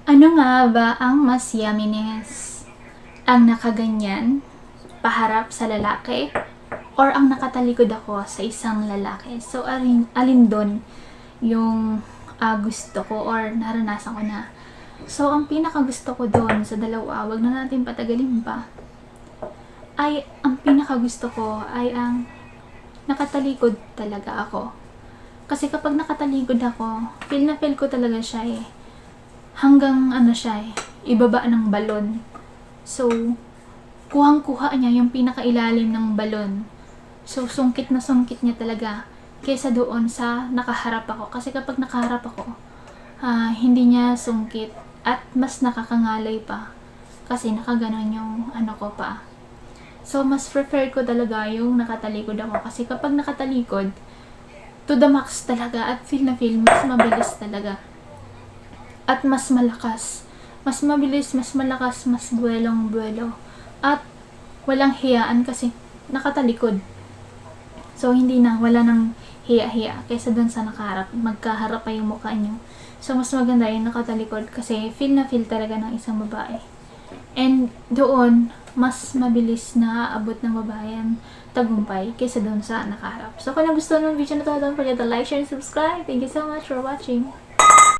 Ano nga ba ang mas yumminess? Ang nakaganyan, paharap sa lalaki, or ang nakatalikod ako sa isang lalaki? So, alin doon yung gusto ko or naranasan ko na? So, ang pinakagusto ko doon sa dalawa, wag na natin patagalin pa, ay ang pinakagusto ko ay ang nakatalikod talaga ako. Kasi kapag nakatalikod ako, feel na feel ko talaga siya eh. Hanggang siya eh, ibaba ng balon. So, kuhang-kuha niya yung pinakailalim ng balon. So, sungkit na sungkit niya talaga kaysa doon sa nakaharap ako. Kasi kapag nakaharap ako, hindi niya sungkit at mas nakakangalay pa. Kasi nakaganon yung ko pa. So, mas prefer ko talaga yung nakatalikod ako. Kasi kapag nakatalikod, to the max talaga at feel na feel, mas mabilis talaga. At mas malakas. Mas mabilis, mas malakas, mas buwelong-buwelo. At walang hiyaan kasi nakatalikod. So, wala nang hiya-hiya kaysa dun sa nakaharap. Magkaharap pa yung mukha nyo. So, mas maganda yung nakatalikod kasi feel na feel talaga ng isang babae. And doon, mas mabilis na aabot ng babae ang tagumpay kaysa doon sa nakaharap. So, kung nagustuhan ng video na to, don't forget to like, share, and subscribe. Thank you so much for watching.